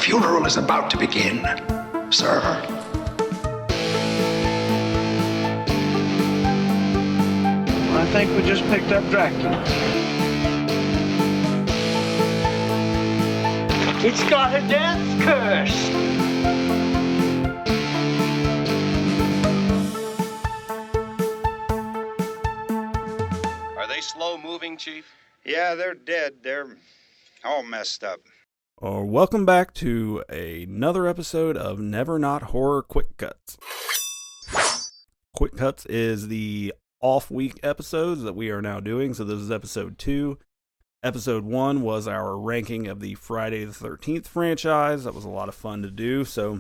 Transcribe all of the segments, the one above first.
funeral is about to begin, sir. I think we just picked up Dracula. It's got a death curse. Are they slow-moving, Chief? Yeah, they're dead. They're all messed up. Welcome back to another episode of Never Not Horror Quick Cuts. Quick Cuts is the off-week episodes that we are now doing, so this is episode 2. Episode 1 was our ranking of the Friday the 13th franchise. That was a lot of fun to do, so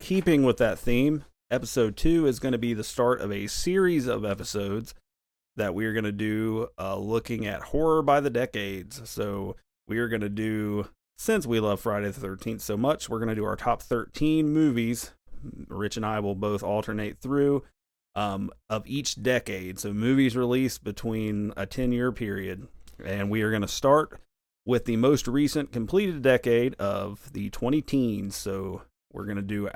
keeping with that theme, episode 2 is going to be the start of a series of episodes that we are going to do looking at horror by the decades. So we are going to do, since we love Friday the 13th so much, we're going to do our top 13 movies. Rich and I will both alternate through of each decade. So movies released between a 10-year period. And we are going to start with the most recent completed decade of the 20-teens. So we're going to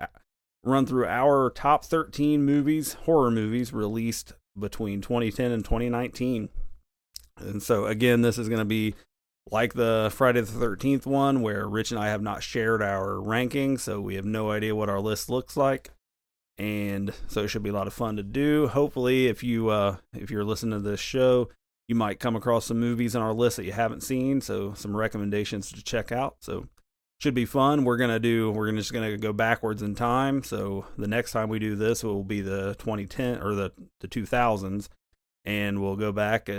run through our top 13 movies, horror movies released between 2010 and 2019. And so again, this is going to be like the Friday the 13th one, where Rich and I have not shared our rankings, so we have no idea what our list looks like. And so it should be a lot of fun to do. Hopefully, if you're listening to this show, you might come across some movies on our list that you haven't seen, so some recommendations to check out. So should be fun. We're just gonna go backwards in time. So the next time we do this will be the 2010 or the 2000s, and we'll go back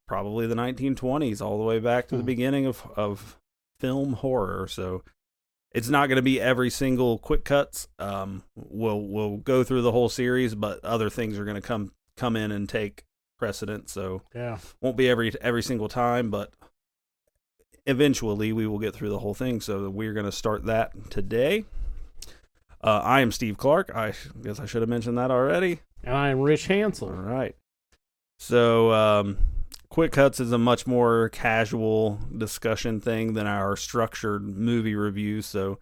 probably the 1920s all the way back to the beginning of film horror. So it's not going to be every single quick cuts. We'll go through the whole series, but other things are going to come in and take precedent. So yeah, won't be every single time, but eventually we will get through the whole thing. So we're going to start that today. I am Steve Clark. I guess I should have mentioned that already. And I am Rich Hansel. All right. So Quick Cuts is a much more casual discussion thing than our structured movie reviews. So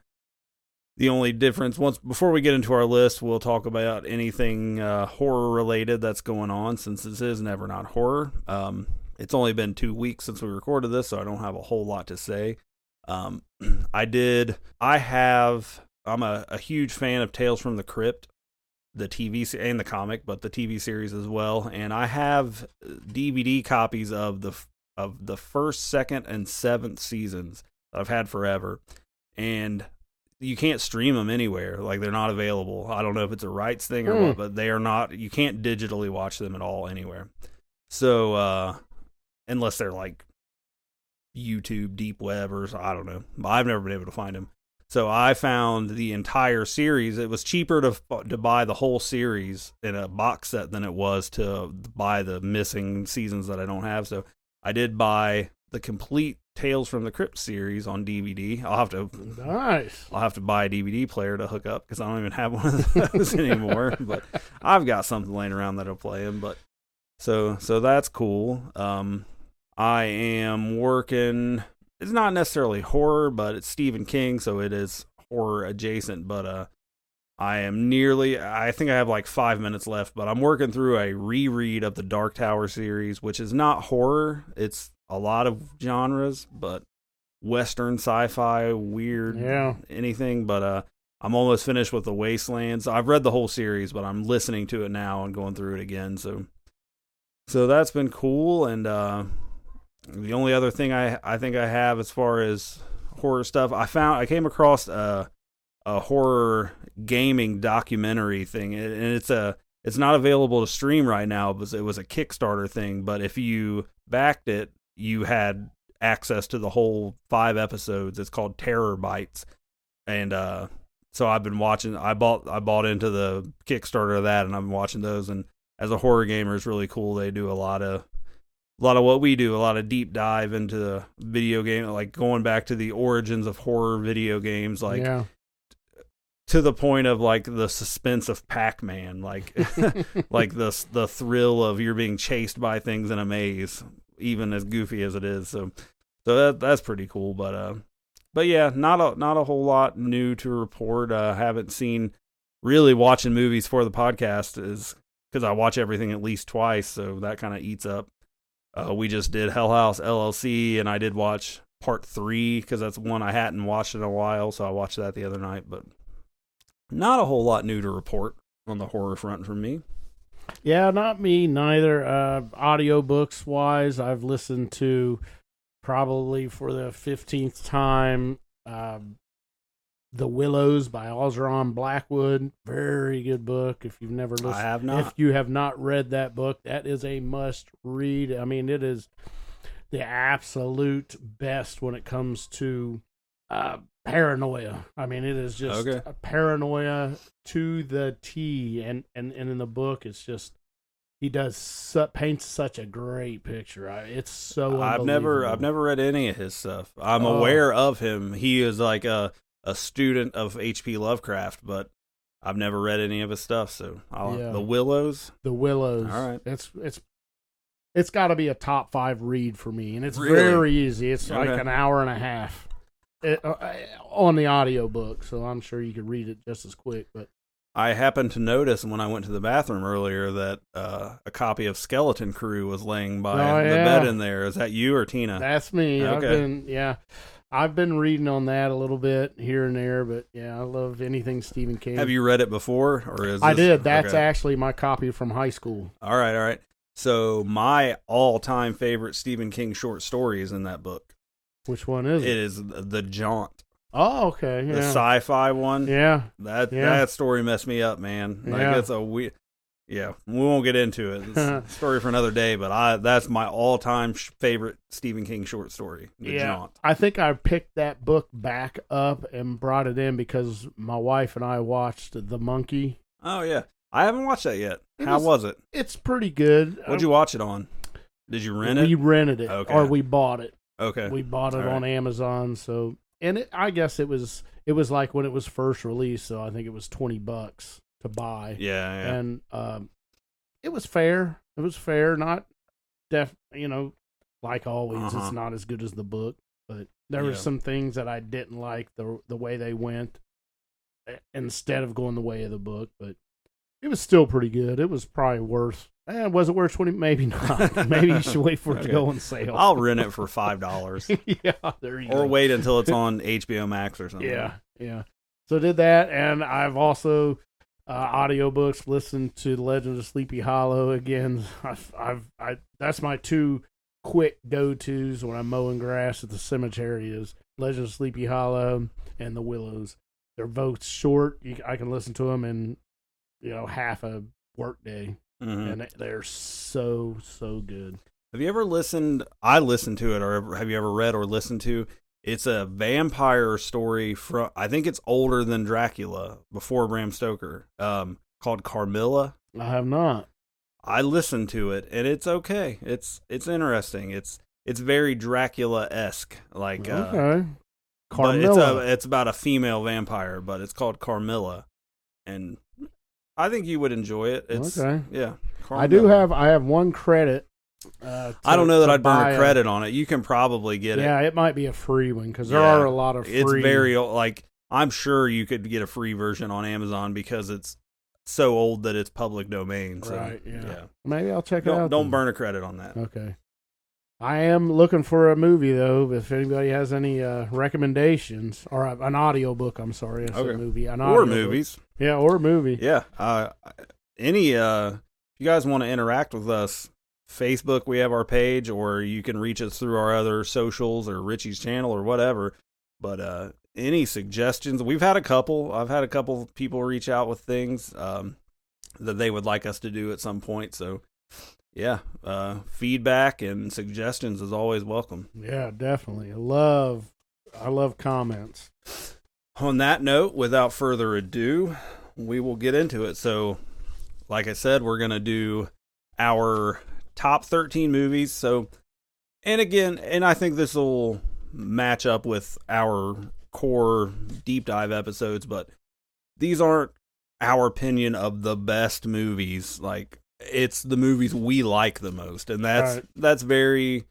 the only difference, before we get into our list, we'll talk about anything horror related that's going on, since this is Never Not Horror. It's only been 2 weeks since we recorded this, so I don't have a whole lot to say. I'm a huge fan of Tales from the Crypt, the TV and the comic, but the TV series as well. And I have DVD copies of the first, second, and seventh seasons that I've had forever. And you can't stream them anywhere. Like, they're not available. I don't know if it's a rights thing or what, but they are not. You can't digitally watch them at all anywhere. So, unless they're like YouTube, deep web, or I don't know. I've never been able to find them. So I found the entire series. It was cheaper to buy the whole series in a box set than it was to buy the missing seasons that I don't have. So I did buy the complete Tales from the Crypt series on DVD. I'll have to buy a DVD player to hook up, because I don't even have one of those anymore. But I've got something laying around that'll play them. But so that's cool. I am working. It's not necessarily horror, but it's Stephen King, so it is horror adjacent. But I think I have like 5 minutes left, but I'm working through a reread of the Dark Tower series, which is not horror. It's a lot of genres, but Western, sci-fi, weird, anything. But I'm almost finished with The Wastelands. I've read the whole series, but I'm listening to it now and going through it again. So that's been cool. And the only other thing I think I have as far as horror stuff, I came across a horror gaming documentary thing, and it's not available to stream right now, because it was a Kickstarter thing. But if you backed it, you had access to the whole 5 episodes. It's called Terror Bites, and so I've been watching. I bought into the Kickstarter of that, and I've been watching those. And as a horror gamer, it's really cool. They do a lot of what we do, a lot of deep dive into the video game, like going back to the origins of horror video games, like to the point of like the suspense of Pac-Man, like like the thrill of you're being chased by things in a maze, even as goofy as it is. So that's pretty cool. But But yeah, not a whole lot new to report. Haven't seen really watching movies for the podcast is because I watch everything at least twice, so that kind of eats up. We just did Hell House LLC, and I did watch part 3 because that's one I hadn't watched in a while, so I watched that the other night. But not a whole lot new to report on the horror front from me. Yeah, not me neither. Audiobooks wise, I've listened to probably for the 15th time The Willows by Ozeron Blackwood. Very good book. If you've never listened, I have not. If you have not read that book, that is a must read. I mean, it is the absolute best when it comes to paranoia. I mean, it is just a paranoia to the T. And in the book, it's just he paints such a great picture. It's so unbelievable. I've never read any of his stuff. I'm aware of him. He is like a student of H.P. Lovecraft, but I've never read any of his stuff. So The Willows. The Willows. All right. It's got to be a top 5 read for me, and it's really? Very easy. It's like an hour and a half on the audiobook, so I'm sure you could read it just as quick. But I happened to notice when I went to the bathroom earlier that a copy of Skeleton Crew was laying by the bed in there. Is that you or Tina? That's me. Okay. I've been reading on that a little bit here and there, but yeah, I love anything Stephen King. Have you read it before, or is I did. That's actually my copy from high school. All right. So my all-time favorite Stephen King short story is in that book. Which one is it? It is The Jaunt. Oh, okay. Yeah. The sci-fi one. Yeah. That story messed me up, man. Like it's a weird. Yeah, we won't get into it. It's a story for another day, but that's my all-time favorite Stephen King short story, The Jaunt. I think I picked that book back up and brought it in because my wife and I watched The Monkey. Oh, yeah. I haven't watched that yet. How was it? It's pretty good. What'd you watch it on? Did you rent it? We rented it, or we bought it. Okay. We bought it on Amazon, so... And I guess it was like when it was first released, so I think it was $20 to buy. Yeah. And it was fair. It was fair, not like always. It's not as good as the book, but there were some things that I didn't like the way they went instead of going the way of the book, but it was still pretty good. It was probably worth. Was it worth 20? Maybe not. Maybe you should wait for it to go on sale. I'll rent it for $5. Yeah, there you go. Or wait until it's on HBO Max or something. Yeah. So did that, and I've also audiobooks listened to The Legend of Sleepy Hollow again. That's my 2 quick go-tos when I'm mowing grass at the cemetery is Legend of Sleepy Hollow and The Willows. They're both short. I can listen to them in half a work day. Mm-hmm. And they're so good. Have you ever listened? I listened to it, or have you ever read or listened to? It's a vampire story from. I think it's older than Dracula, before Bram Stoker. Called Carmilla. I have not. I listened to it, and it's okay. It's interesting. It's very Dracula-esque, like. Okay. Carmilla. But it's about a female vampire, but it's called Carmilla, and I think you would enjoy it. It's, okay. Yeah. Carmilla. I have 1 credit. I don't know that I'd burn a credit on it. You can probably get it. Yeah, it might be a free one because there are a lot of free. It's very like I'm sure you could get a free version on Amazon because it's so old that it's public domain. So, right. Yeah. Maybe I'll check it out. Don't burn a credit on that. Okay. I am looking for a movie though. If anybody has any recommendations or an audiobook, I'm sorry, I said movie. Or movies. Yeah, or a movie. Yeah. If you guys want to interact with us, Facebook, we have our page, or you can reach us through our other socials or Richie's channel or whatever. But any suggestions? I've had a couple people reach out with things that they would like us to do at some point. So, yeah, feedback and suggestions is always welcome. Yeah, definitely. I love comments. On that note, without further ado, we will get into it. So, like I said, we're going to do our top 13 movies. So, and I think this will match up with our core deep dive episodes, but these aren't our opinion of the best movies. Like, it's the movies we like the most, and that's very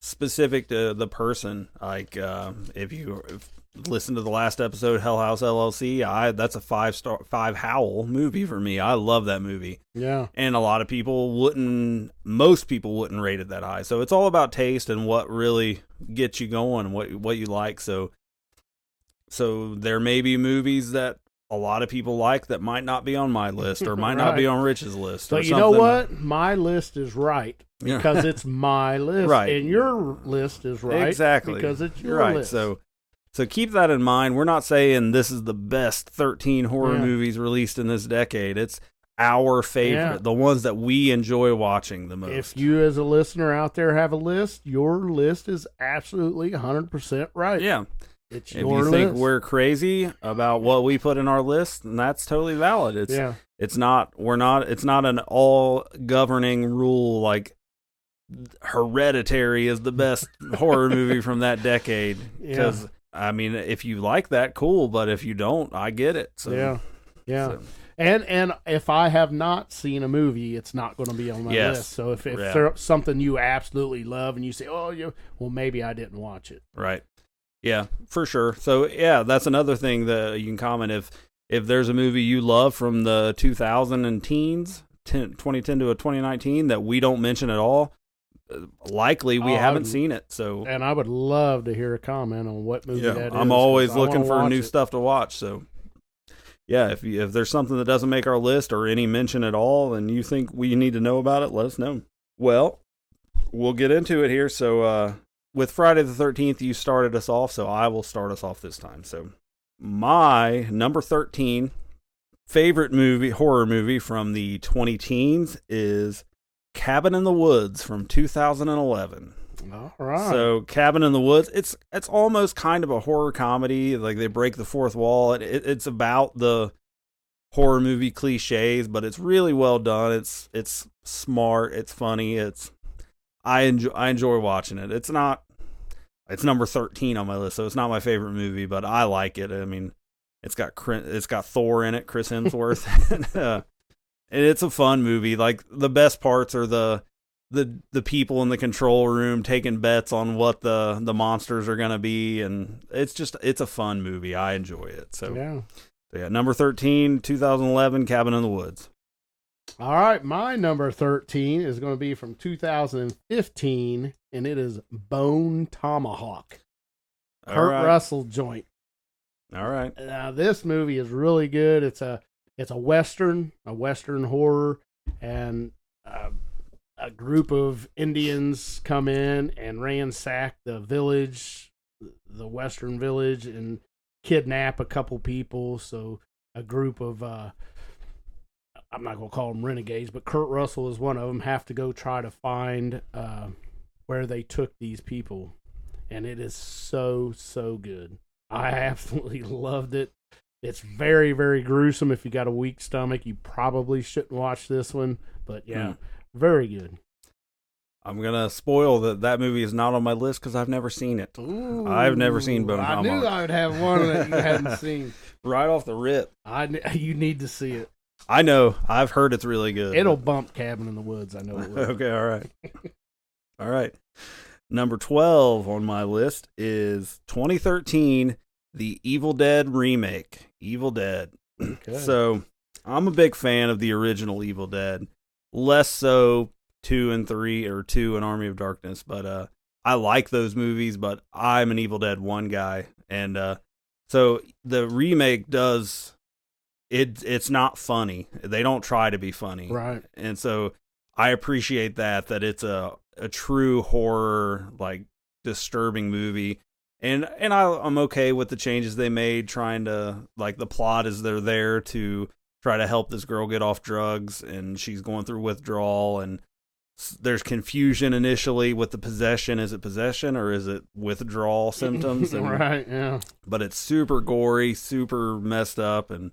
specific to the person. Like if you listen to the last episode, Hell House LLC, that's a 5 howl movie for me. I love that movie. Yeah. And a lot of people most people wouldn't rate it that high. So it's all about taste and what really gets you going, what you like. So there may be movies that a lot of people like that might not be on my list or might not be on Rich's list. But you know what? My list is right because it's my list. Right. And your list is right. Exactly. Because it's your list. So keep that in mind. We're not saying this is the best 13 horror movies released in this decade. It's our favorite, the ones that we enjoy watching the most. If you as a listener out there have a list, your list is absolutely 100% right. Yeah. It's if your you list. think we're crazy about what we put in our list, then that's totally valid. It's not an all governing rule like Hereditary is the best horror movie from that decade. Because I mean, if you like that, cool. But if you don't, I get it. So, yeah. And if I have not seen a movie, it's not going to be on my list. So if there's something you absolutely love and you say, well, maybe I didn't watch it. Right. Yeah, for sure. So that's another thing that you can comment if there's a movie you love from the 2000 and teens, 2010 to 2019 that we don't mention at all. Likely we haven't seen it. So, and I would love to hear a comment on what movie that is. I'm always looking for new stuff to watch. So, if there's something that doesn't make our list or any mention at all, and you think we need to know about it, let us know. Well, we'll get into it here. So, with Friday the 13th, you started us off, so I will start us off this time. So, my number 13 favorite horror movie from the 20-teens is Cabin in the Woods from 2011. All right. So Cabin in the Woods, it's almost kind of a horror comedy. Like they break the fourth wall. It's about the horror movie cliches, but it's really well done. It's smart. It's funny. I enjoy watching it. It's number 13 on my list, so it's not my favorite movie, but I like it. I mean, it's got Thor in it, Chris Hemsworth. And it's a fun movie. Like the best parts are the people in the control room taking bets on what the monsters are going to be. And it's a fun movie. I enjoy it. So number 13, 2011, Cabin in the Woods. All right. My number 13 is going to be from 2015 and it is Bone Tomahawk. Kurt Russell joint. All right. Now this movie is really good. It's a Western horror, and a group of Indians come in and ransack the village, the Western village, and kidnap a couple people. So a group of, I'm not going to call them renegades, but Kurt Russell is one of them, have to go try to find where they took these people. And it is so, so good. I absolutely loved it. It's very, very gruesome. If you got a weak stomach, you probably shouldn't watch this one. But very good. I'm going to spoil that movie is not on my list because I've never seen it. Ooh, I've never seen Bone Tomahawk. I knew I would have one that you hadn't seen. Right off the rip. You need to see it. I know. I've heard it's really good. It'll bump Cabin in the Woods. I know it will. Okay, all right. All right. Number 12 on my list is 2013, The Evil Dead remake. Evil Dead. Okay. So, I'm a big fan of the original Evil Dead. Less so 2 and 3 or 2 and Army of Darkness, but I like those movies, but I'm an Evil Dead 1 guy. And so the remake it's not funny. They don't try to be funny. Right. And so I appreciate that it's a true horror, like disturbing movie. And I'm okay with the changes they made, trying to, like, the plot is they're there to try to help this girl get off drugs, and she's going through withdrawal, and there's confusion initially with the possession. Is it possession or is it withdrawal symptoms? Right, yeah. But it's super gory, super messed up, and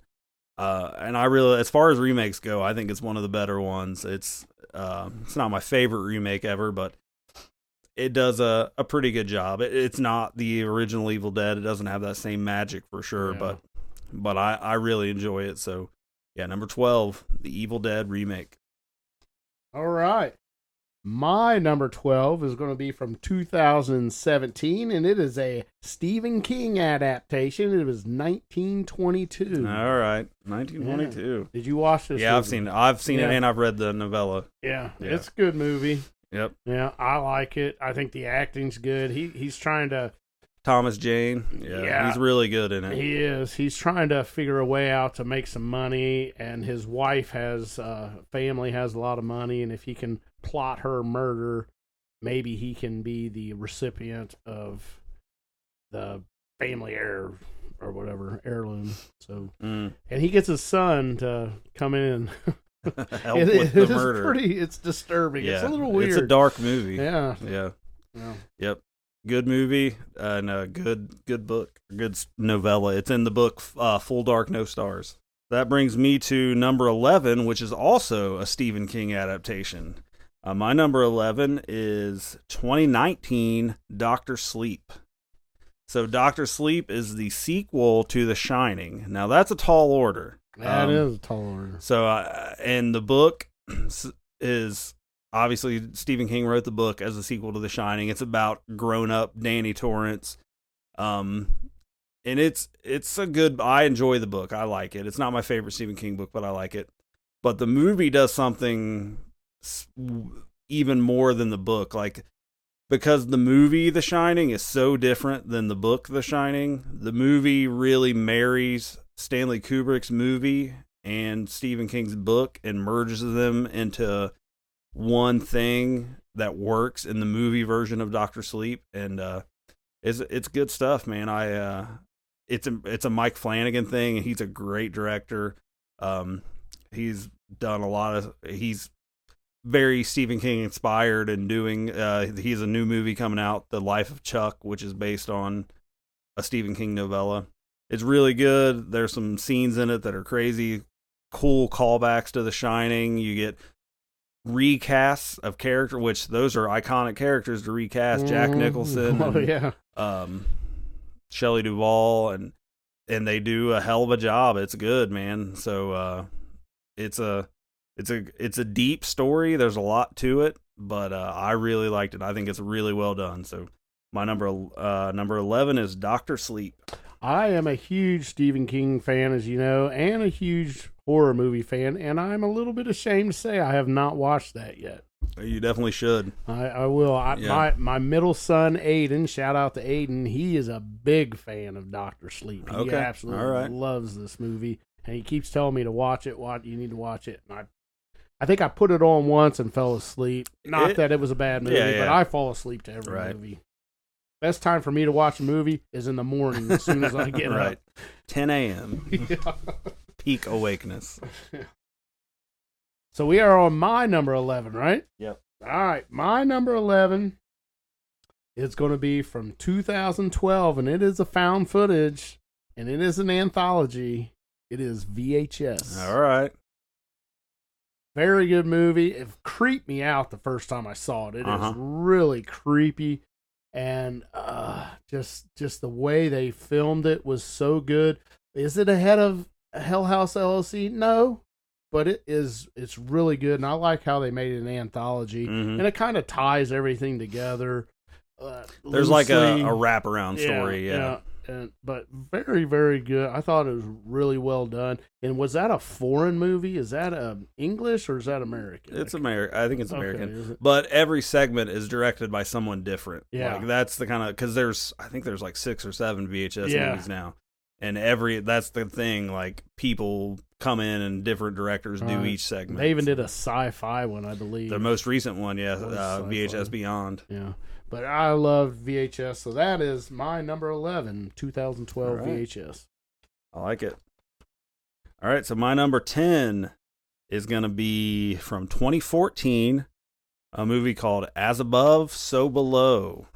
I really, as far as remakes go, I think it's one of the better ones. It's not my favorite remake ever, but it does a pretty good job. It's not the original Evil Dead. It doesn't have that same magic for sure, but I really enjoy it. So, number 12, The Evil Dead remake. All right. My number 12 is going to be from 2017, and it is a Stephen King adaptation. It was 1922. All right, 1922. Did you watch this? Yeah, movie? I've seen it, and I've read the novella. Yeah, it's a good movie. Yep. Yeah, I like it. I think the acting's good. He's trying to. Thomas Jane. Yeah, he's really good in it. He is. He's trying to figure a way out to make some money, and his wife has family has a lot of money, and if he can plot her murder, maybe he can be the recipient of the family heir or whatever heirloom. So, and he gets his son to come in and help with the murder. It's disturbing. Yeah. It's a little weird. It's a dark movie. Yeah. Yep. Good movie and a good book, good novella. It's in the book Full Dark, No Stars. That brings me to number 11, which is also a Stephen King adaptation. My number 11 is 2019 Doctor Sleep. So Doctor Sleep is the sequel to The Shining. Now that's a tall order. That is a tall order. So, and the book is obviously Stephen King wrote the book as a sequel to The Shining. It's about grown-up Danny Torrance, and it's a good. I enjoy the book. I like it. It's not my favorite Stephen King book, but I like it. But the movie does something even more than the book, like because the movie The Shining is so different than the book The Shining. The movie really marries Stanley Kubrick's movie and Stephen King's book and merges them into one thing that works in the movie version of Doctor Sleep, and it's good stuff, man. It's a Mike Flanagan thing, and he's a great director. He's done he's very Stephen King inspired and doing. He has a new movie coming out, The Life of Chuck, which is based on a Stephen King novella. It's really good. There's some scenes in it that are crazy, cool callbacks to The Shining. You get recasts of character, which those are iconic characters to recast. Jack Nicholson, Shelley Duvall, and they do a hell of a job. It's good, man. So it's a deep story. There's a lot to it, but I really liked it. I think it's really well done. So my number 11 is Doctor Sleep. I am a huge Stephen King fan, as you know, and a huge horror movie fan, and I'm a little bit ashamed to say I have not watched that yet. You definitely should. I will. My middle son, Aiden, shout out to Aiden, he is a big fan of Doctor Sleep. He absolutely loves this movie, and he keeps telling me to watch it. You need to watch it. And I think I put it on once and fell asleep. Not that it was a bad movie, but I fall asleep to every movie. Best time for me to watch a movie is in the morning as soon as I get up. 10 a.m. Peak awakeness. So we are on my number 11, right? Yep. All right. My number 11 is going to be from 2012, and it is a found footage, and it is an anthology. It is VHS. All right. Very good movie. It creeped me out the first time I saw it. It is really creepy. And just the way they filmed it was so good. Is it ahead of Hell House LLC? No, but it's really good, and I like how they made it an anthology, and it kind of ties everything together. There's like a wraparound story, but very, very good. I thought it was really well done. And was that a foreign movie? Is that English or is that American? It's American. I think it's American. Okay, but every segment is directed by someone different. Yeah, like that's the kind of because I think there's like 6 or 7 VHS movies now, and that's the thing. Like people come in and different directors do each segment. They even did a sci-fi one, I believe. The most recent one, VHS Beyond. Yeah. But I love VHS, so that is my number 11, 2012 VHS. I like it. All right, so my number 10 is going to be from 2014, a movie called As Above, So Below.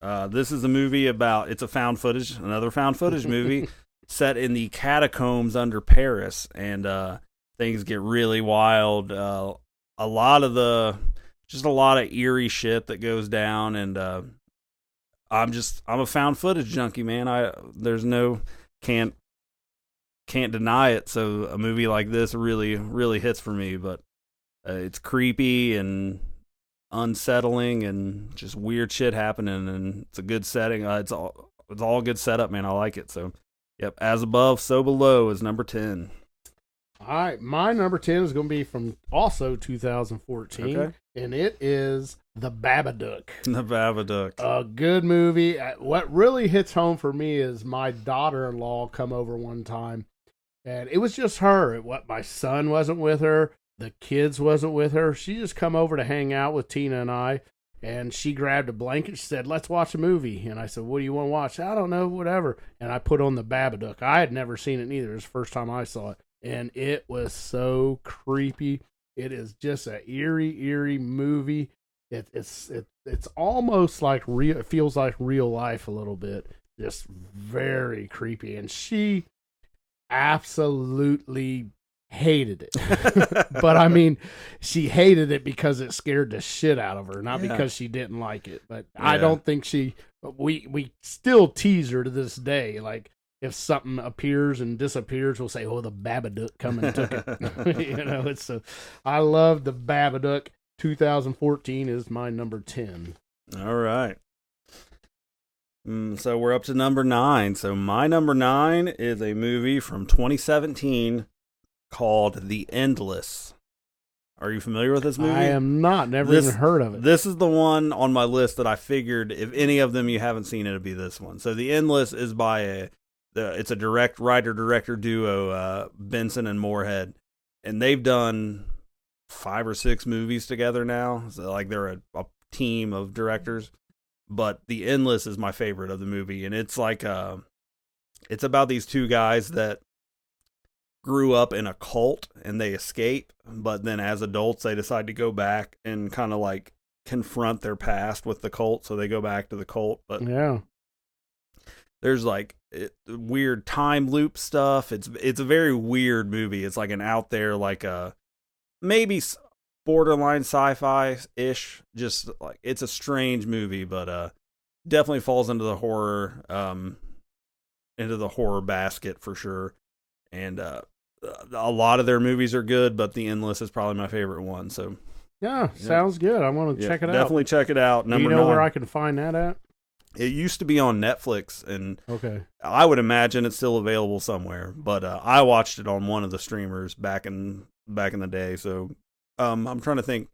This is a movie about, it's another found footage movie set in the catacombs under Paris, and things get really wild. A lot of eerie shit that goes down, and I'm a found footage junkie, man. Can't deny it. So a movie like this really, really hits for me, but it's creepy and unsettling and just weird shit happening, and it's a good setting. It's all good setup, man. I like it. So, yep, As Above, So Below is number 10. All right, my number 10 is going to be from also 2014, Okay. and it is The Babadook. The Babadook. A good movie. What really hits home for me is my daughter-in-law come over one time, and it was just her. My son wasn't with her. The kids wasn't with her. She just come over to hang out with Tina and I, and she grabbed a blanket. She said, "Let's watch a movie." And I said, "What do you want to watch?" "I don't know, whatever." And I put on The Babadook. I had never seen it either. It was the first time I saw it. And it was so creepy. It is just an eerie movie. It's almost like real. It feels like real life a little bit. Just very creepy. And she absolutely hated it. But I mean, she hated it because it scared the shit out of her, not because she didn't like it. But I don't think we still tease her to this day. Like, if something appears and disappears, we'll say, "Oh, the Babadook come and took it." I love The Babadook. 2014 is my number 10. All right. So we're up to number 9. So my number 9 is a movie from 2017 called The Endless. Are you familiar with this movie? I am not. Never even heard of it. This is the one on my list that I figured if any of them you haven't seen, it'd be this one. So The Endless is by it's a direct writer-director duo, Benson and Moorhead, and they've done 5 or 6 movies together now. So like they're a team of directors. But The Endless is my favorite of the movie, and it's like it's about these two guys that grew up in a cult and they escape, but then as adults they decide to go back and kind of like confront their past with the cult, so they go back to the cult. But yeah, there's like weird time loop stuff. It's a very weird movie. It's like an out there, like a maybe borderline sci-fi ish. Just like it's a strange movie, but definitely falls into the horror basket for sure. And a lot of their movies are good, but The Endless is probably my favorite one. So yeah, sounds good. I want to check it out. Definitely check it out. Do you know where I can find that at? It used to be on Netflix, and okay, I would imagine it's still available somewhere. But I watched it on one of the streamers back in the day. So I'm trying to think.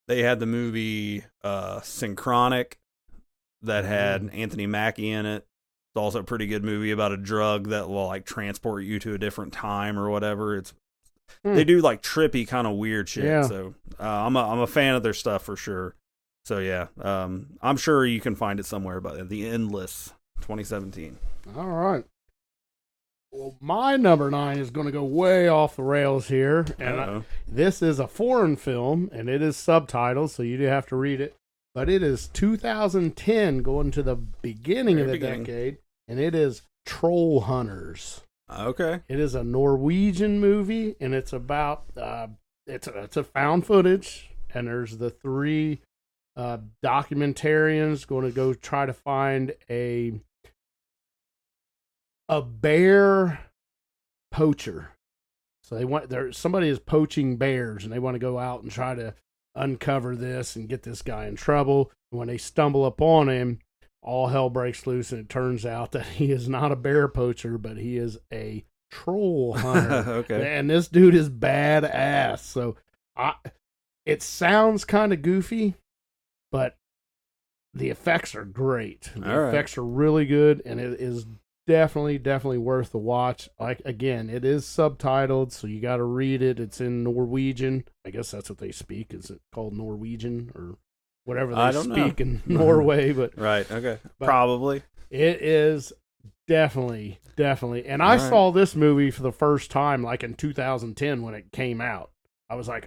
They had the movie Synchronic that had Anthony Mackie in it. It's also a pretty good movie about a drug that will like transport you to a different time or whatever. They do like trippy kind of weird shit. Yeah. So I'm a fan of their stuff for sure. So yeah, I'm sure you can find it somewhere. But The Endless, 2017. All right. Well, my number 9 is going to go way off the rails here, and this is a foreign film, and it is subtitled, so you do have to read it. But it is 2010, going to the beginning of the decade, and it is Troll Hunters. Okay. It is a Norwegian movie, and it's about it's a found footage, and there's the 3 documentarians going to go try to find a bear poacher. So somebody is poaching bears, and they want to go out and try to uncover this and get this guy in trouble. And when they stumble upon him, all hell breaks loose, and it turns out that he is not a bear poacher, but he is a troll hunter. Okay. And this dude is badass. So it sounds kind of goofy, but the effects are great. The effects are really good, and it is definitely worth the watch. Like, again, it is subtitled, so you got to read it. It's in Norwegian. I guess that's what they speak. Is it called Norwegian or whatever they speak in Norway? But right, okay, probably. It is definitely. And I saw this movie for the first time like in 2010 when it came out. I was like,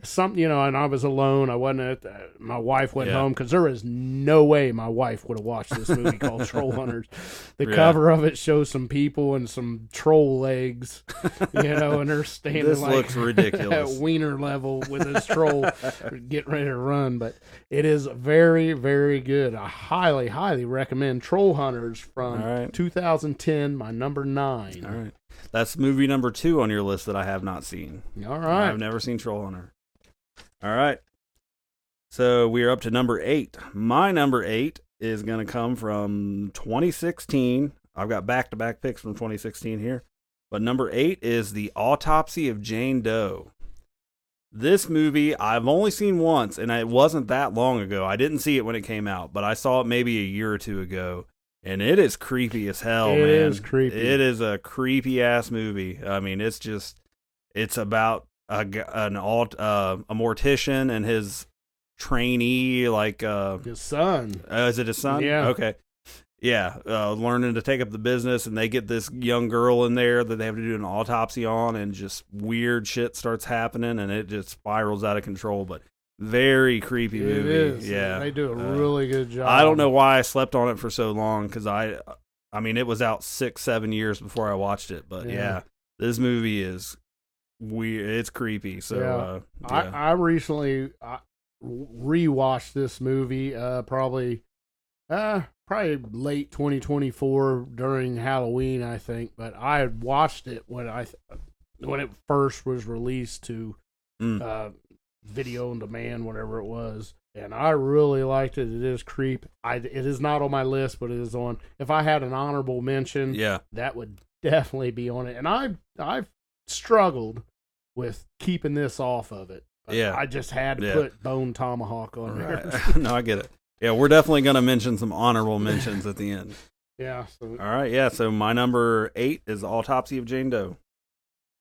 something, and I was alone. I wasn't my wife went home, because there is no way my wife would have watched this movie called Troll Hunters. The cover of it shows some people and some troll legs, and they're standing this like looks ridiculous at wiener level with this troll getting ready to run. But it is very, very good. I highly recommend Troll Hunters from 2010, my number 9. All right. That's movie number 2 on your list that I have not seen. All right. I've never seen Troll Hunter. All right. So we are up to number 8. My number 8 is going to come from 2016. I've got back-to-back picks from 2016 here. But number 8 is The Autopsy of Jane Doe. This movie I've only seen once, and it wasn't that long ago. I didn't see it when it came out, but I saw it maybe a year or two ago. And it is creepy as hell, man. It is creepy. It is a creepy-ass movie. I mean, it's about a mortician and his trainee, his son. Is it his son? Yeah. Okay. Yeah, learning to take up the business, and they get this young girl in there that they have to do an autopsy on, and just weird shit starts happening, and it just spirals out of control. But very creepy movie. It is. Yeah, They do a really good job. I don't know why I slept on it for so long, because I mean, it was out 6-7 years before I watched it. But yeah, this movie is weird. It's creepy. So I recently rewatched this movie. Probably late 2024 during Halloween, I think. But I had watched it when it first was released to video on demand, whatever it was, and I really liked it. It is creep. It is not on my list, but it is on. If I had an honorable mention, that would definitely be on it. And I've struggled with keeping this off of it. I just had to put Bone Tomahawk on there. No, I get it. Yeah, we're definitely going to mention some honorable mentions at the end. Yeah. All right, yeah, so my number 8 is The Autopsy of Jane Doe.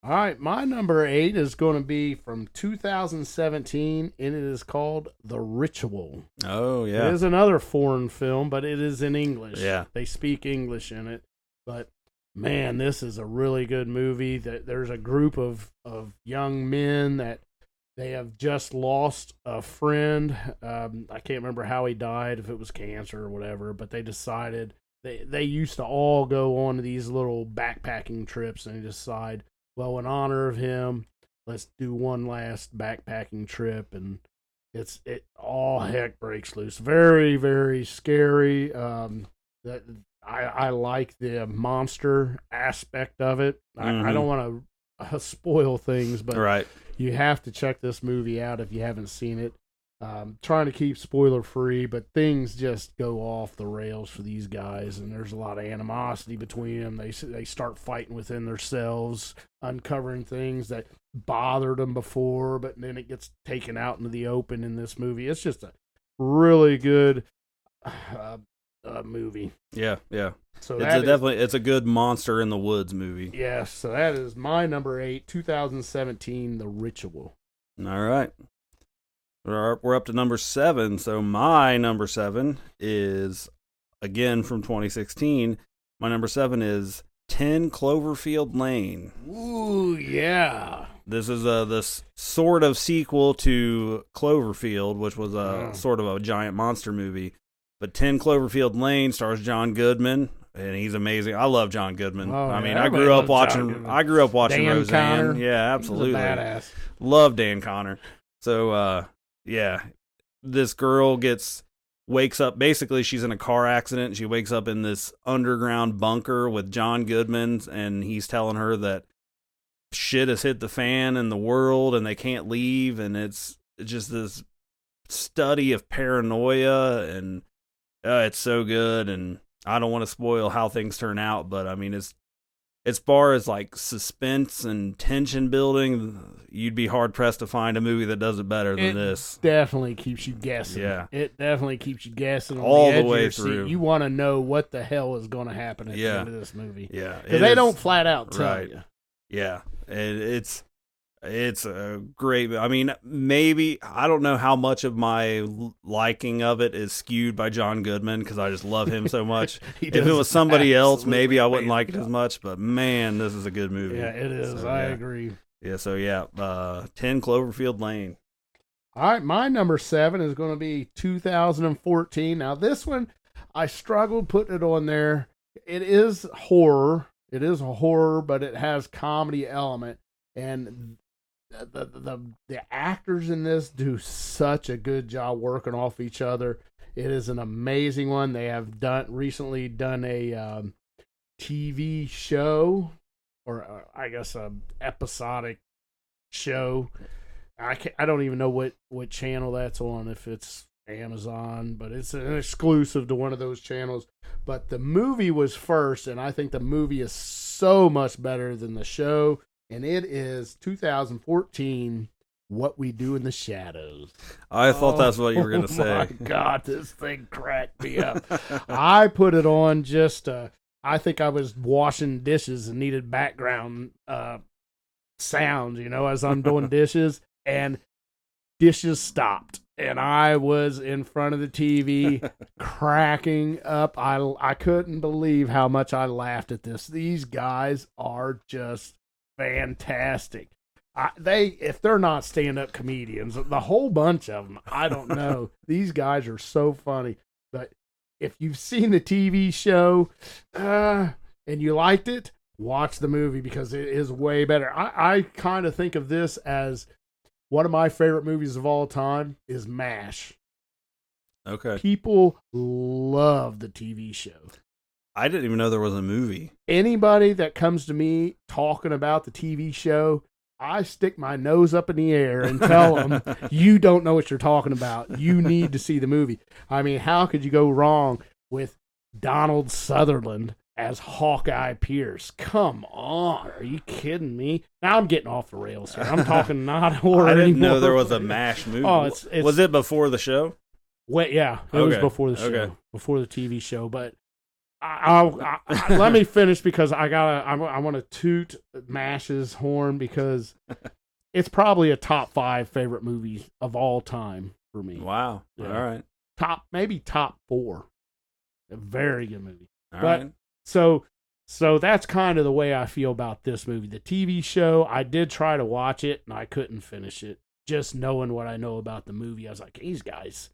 All right, my number 8 is going to be from 2017, and it is called The Ritual. Oh, yeah. It is another foreign film, but it is in English. Yeah. They speak English in it. But, man, this is a really good movie. There's a group of young men that they have just lost a friend. I can't remember how he died, if it was cancer or whatever, but they decided they used to all go on these little backpacking trips, and they decide, well, in honor of him, let's do one last backpacking trip, and it all heck breaks loose. Very, very scary. That I like the monster aspect of it. I don't want to spoil things, but you have to check this movie out if you haven't seen it. Trying to keep spoiler free, but things just go off the rails for these guys, and there's a lot of animosity between them. They start fighting within themselves, uncovering things that bothered them before, but then it gets taken out into the open in this movie. It's just a really good movie. Yeah. So it's a good monster in the woods movie. Yeah, so that is my number 8, 2017, The Ritual. All right. We're up to number 7. So my number 7 is, again, from 2016. My number 7 is 10 Cloverfield Lane. Ooh, yeah. This is this sort of sequel to Cloverfield, which was a sort of a giant monster movie. But 10 Cloverfield Lane stars John Goodman, and he's amazing. I love John Goodman. I grew up watching Dan Roseanne. Connor. Yeah, absolutely. Badass. Love Dan Connor. So this girl wakes up. Basically, she's in a car accident. And she wakes up in this underground bunker with John Goodman, and he's telling her that shit has hit the fan in the world, and they can't leave. And it's just this study of paranoia, and it's so good. And I don't want to spoil how things turn out, but I mean, as far as like suspense and tension building, you'd be hard pressed to find a movie that does it better than this. Definitely keeps you guessing. Yeah, it definitely keeps you guessing on all the edge the way of your through. Seat. You want to know what the hell is going to happen at the end of this movie. Yeah, because they don't flat out tell you. Yeah, it's a great. I mean, maybe I don't know how much of my liking of it is skewed by John Goodman, because I just love him so much. If it was somebody else, maybe I wouldn't like it as much. But man, this is a good movie. Yeah, it is. So, I agree. Yeah. So 10 Cloverfield Lane. All right, my number 7 is going to be 2014. Now this one, I struggled putting it on there. It is horror. It is a horror, but it has comedy element, and the actors in this do such a good job working off each other. It is an amazing one. They have recently done a TV show, or I guess a episodic show I don't even know what channel that's on, if it's Amazon, but it's an exclusive to one of those channels. But the movie was first, and I think the movie is so much better than the show. And it is 2014, What We Do in the Shadows. I thought that's what you were going to say. Oh my God, this thing cracked me up. I put it on just, I think I was washing dishes and needed background sound, as I'm doing dishes, and dishes stopped. And I was in front of the TV cracking up. I couldn't believe how much I laughed at this. These guys are just fantastic. If they're not stand-up comedians, the whole bunch of them, I don't know. These guys are so funny. But if you've seen the TV show and you liked it, watch the movie because it is way better. I kind of think of this as one of my favorite movies of all time is MASH. Okay. People love the TV show. I didn't even know there was a movie. Anybody that comes to me talking about the TV show, I stick my nose up in the air and tell them, you don't know what you're talking about. You need to see the movie. I mean, how could you go wrong with Donald Sutherland as Hawkeye Pierce? Come on. Are you kidding me? Now I'm getting off the rails here. I'm talking not horror I didn't anymore. know there was a MASH movie. Oh, it's was it before the show? Wait, yeah, it was before the show, Okay. before the TV show. But let me finish because I want to toot MASH's horn because it's probably a top 5 favorite movie of all time for me. Wow. Yeah. All right. Maybe top 4. A very good movie. All But right. so that's kind of the way I feel about this movie. The TV show, I did try to watch it and I couldn't finish it. Just knowing what I know about the movie, I was like, these guys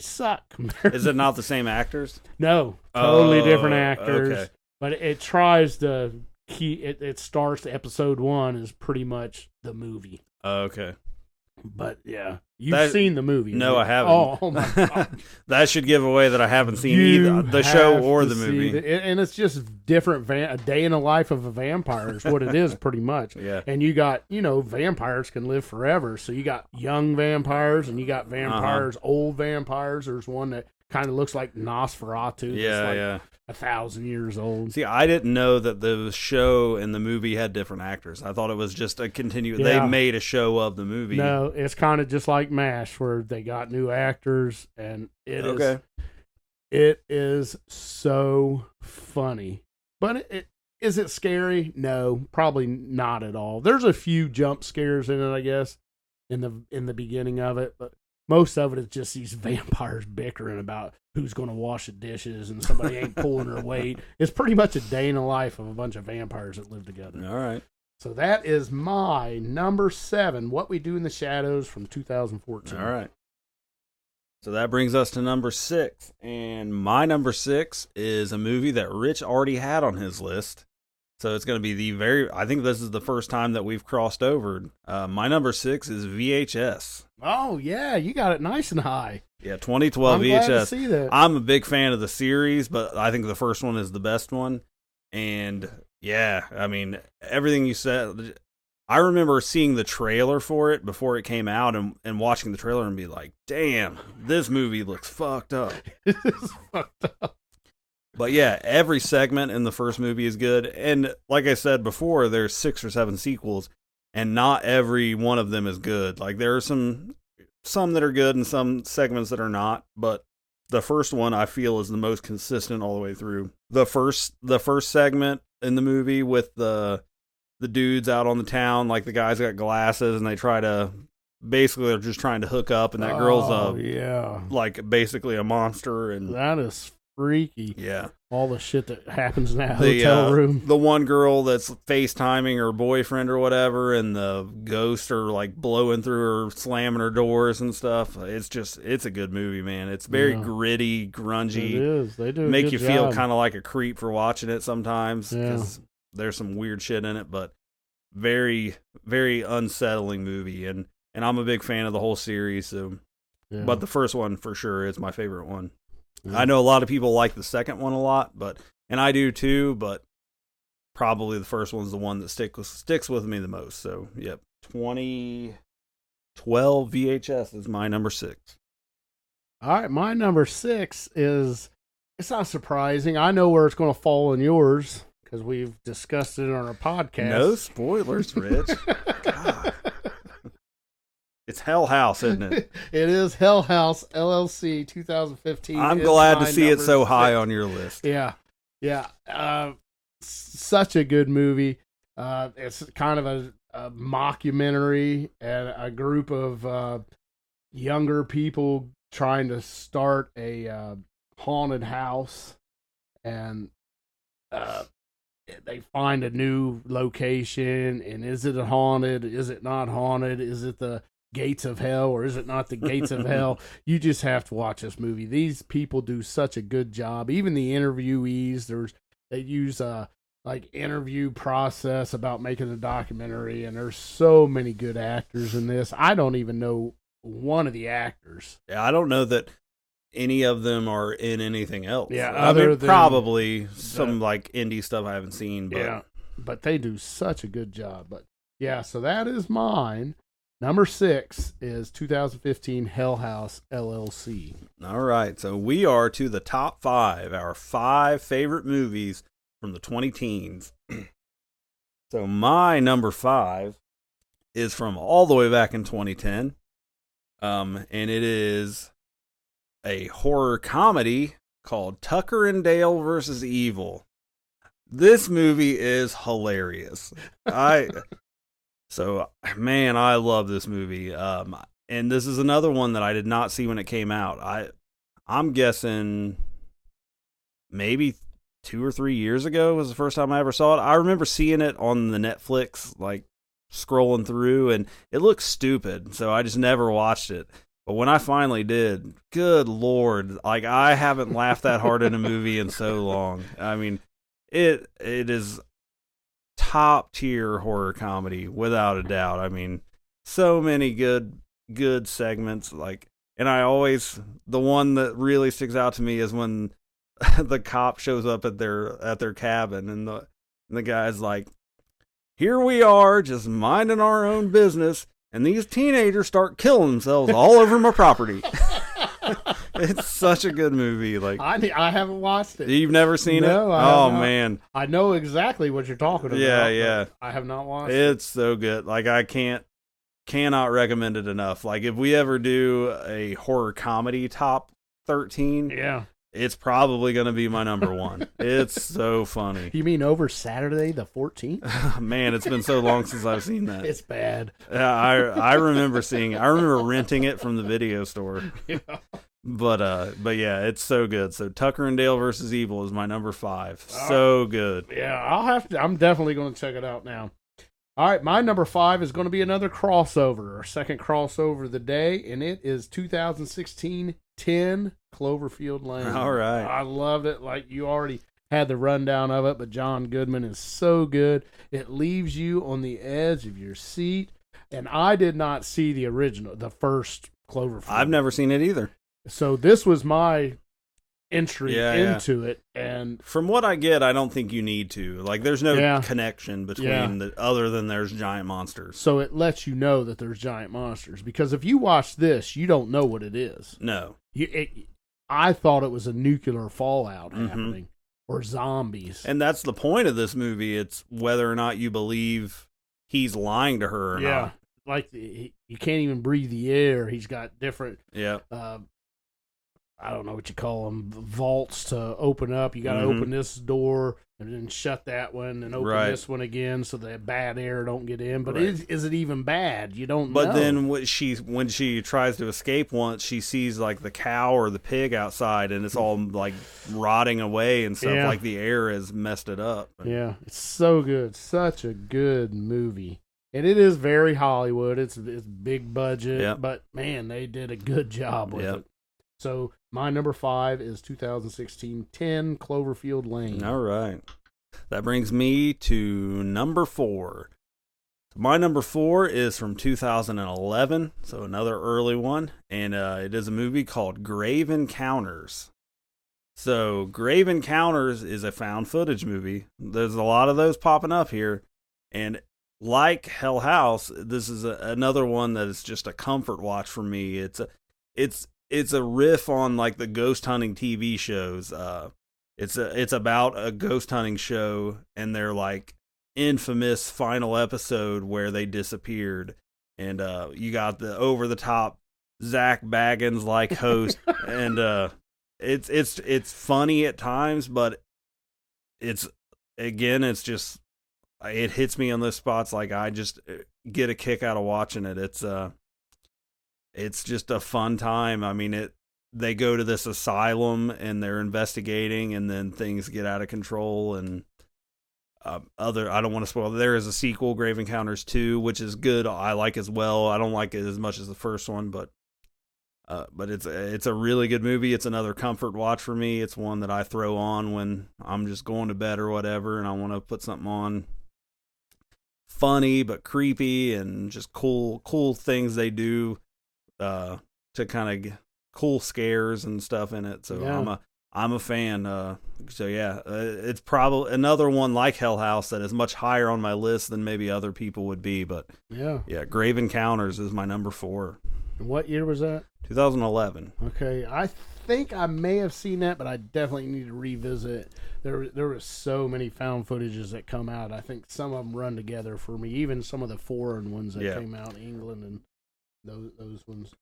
suck. Is it not the same actors? No, totally Oh, different actors. okay. But it tries to it starts episode 1 is pretty much the movie. Okay. But yeah, you've seen the movie. No, right? I haven't. Oh my God. That should give away that I haven't seen You either the show have or to the see movie. and it's just different. A day in the life of a vampire is what it is, pretty much. Yeah. And you got, vampires can live forever. So you got young vampires and you got vampires, old vampires. There's one that kind of looks like Nosferatu. Yeah, that's like yeah. 1,000 years old. See, I didn't know that the show and the movie had different actors. I thought it was just a continue. Yeah. They made a show of the movie. No, it's kind of just like MASH, where they got new actors, and it is so funny. But is it scary? No, probably not at all. There's a few jump scares in it, I guess, in the beginning of it, but most of it is just these vampires bickering about who's going to wash the dishes and somebody ain't pulling their weight. It's pretty much a day in the life of a bunch of vampires that live together. All right. So that is my number 7, What We Do in the Shadows from 2014. All right. So that brings us to number 6. And my number 6 is a movie that Rich already had on his list. So it's going to be I think this is the first time that we've crossed over. My number 6 is VHS. Oh, yeah, you got it nice and high. Yeah, 2012 I'm VHS. glad to see that. I'm a big fan of the series, but I think the first one is the best one. And yeah, I mean, everything you said, I remember seeing the trailer for it before it came out and watching the trailer and be like, damn, this movie looks fucked up. It is fucked up. But yeah, every segment in the first movie is good. And like I said before, there's 6 or 7 sequels, and not every one of them is good. Like there are some that are good and some segments that are not, but the first one I feel is the most consistent all the way through. The first segment in the movie with the dudes out on the town, like the guys got glasses and they try to basically they're just trying to hook up, and that girl's like basically a monster, and that is freaky. Yeah. All the shit that happens in that hotel room. The one girl that's FaceTiming her boyfriend or whatever, and the ghosts are like blowing through her, slamming her doors and stuff. It's a good movie, man. It's very gritty, grungy. It is. They do make you feel kind of like a creep for watching it sometimes, because Yeah. there's some weird shit in it, but very, very unsettling movie. And I'm a big fan of the whole series. So, but the first one for sure is my favorite one. Yeah. I know a lot of people like the second one a lot, and I do too, but probably the first one's the one that sticks with me the most. So, yep, 12 VHS is my number 6. All right, my number 6 is, it's not surprising. I know where it's going to fall in yours because we've discussed it on our podcast. No spoilers, Rich. God. It's Hell House, isn't it? It is Hell House LLC 2015. I'm is glad to my see it number so high 6. on your list. Yeah. Such a good movie. It's kind of a mockumentary and a group of younger people trying to start a haunted house, and they find a new location. And is it haunted? Is it not haunted? Is it the gates of hell, or is it not the gates of hell? You just have to watch this movie. These people do such a good job. Even the interviewees, they use like interview process about making a documentary, and there's so many good actors in this. I don't even know one of the actors. Yeah, I don't know that any of them are in anything else. Yeah, I mean, other than probably some like indie stuff I haven't seen, but yeah, but they do such a good job. But yeah, so that is mine. Number 6 is 2015 Hell House LLC. All right, so we are to the top 5, our 5 favorite movies from the 20 teens. So my number 5 is from all the way back in 2010, and it is a horror comedy called Tucker and Dale versus Evil. This movie is hilarious. So, man, I love this movie. And this is another one that I did not see when it came out. I'm guessing maybe 2 or 3 years ago was the first time I ever saw it. I remember seeing it on the Netflix, like scrolling through, and it looked stupid, so I just never watched it. But when I finally did, good Lord, like I haven't laughed that hard in a movie in so long. I mean, it is top tier horror comedy without a doubt. I mean, so many good segments, like, and the one that really sticks out to me is when the cop shows up at their cabin, and the guy's like, "Here we are, just minding our own business, and these teenagers start killing themselves all over my property." It's such a good movie. Like, I haven't watched it. You've never seen it? No, Oh man, I know exactly what you're talking about. Yeah. I have not watched it. It's so good. Like, I cannot recommend it enough. Like, if we ever do a horror comedy top 13, Yeah. it's probably going to be my number 1. It's so funny. You mean over Saturday the 14th? Man, it's been so long since I've seen that. It's bad. Yeah, I remember seeing it. I remember renting it from the video store. Yeah. But yeah, it's so good. So Tucker and Dale versus Evil is my number 5. So good. Yeah, I'm definitely going to check it out now. All right, my number 5 is going to be another crossover, our second crossover of the day, and it is 2016 10 Cloverfield Lane. All right. I loved it. Like, you already had the rundown of it, but John Goodman is so good. It leaves you on the edge of your seat. And I did not see the original, the first Cloverfield. I've never seen it either. So this was my entry into it. And from what I get, I don't think you need to. Like, there's no connection between other than there's giant monsters. So it lets you know that there's giant monsters. Because if you watch this, you don't know what it is. No. I thought it was a nuclear fallout happening, or zombies. And that's the point of this movie. It's whether or not you believe he's lying to her or not. Like, you can't even breathe the air. He's got different, I don't know what you call them, vaults to open up. You got to open this door and then shut that one and open this one again so that bad air don't get in. But is it even bad? You don't know. But then when she tries to escape once, she sees like the cow or the pig outside, and it's all like rotting away and stuff. Like the air has messed it up. Yeah, it's so good. Such a good movie. And it is very Hollywood. It's big budget, but man, they did a good job with it. So my number 5 is 2016 10 Cloverfield Lane. All right. That brings me to number 4. My number 4 is from 2011, so another early one, and it is a movie called Grave Encounters. So Grave Encounters is a found footage movie. There's a lot of those popping up here, and like Hell House, this is another one that is just a comfort watch for me. It's a riff on like the ghost hunting TV shows. It's about a ghost hunting show and their like infamous final episode where they disappeared, and you got the over the top Zach Baggins like host, and it's funny at times, but it's just it hits me on those spots. Like I just get a kick out of watching it. It's just a fun time. I mean, they go to this asylum and they're investigating, and then things get out of control. And I don't want to spoil. There is a sequel, Grave Encounters 2, which is good. I like as well. I don't like it as much as the first one, but it's a really good movie. It's another comfort watch for me. It's one that I throw on when I'm just going to bed or whatever, and I want to put something on funny but creepy and just cool things they do to kind of cool scares and stuff in it. So yeah. I'm a fan. So yeah, it's probably another one like Hell House that is much higher on my list than maybe other people would be. But yeah, Grave Encounters is my number 4. What year was that? 2011. Okay, I think I may have seen that, but I definitely need to revisit. There were so many found footages that come out. I think some of them run together for me. Even some of the foreign ones that came out in England and those ones.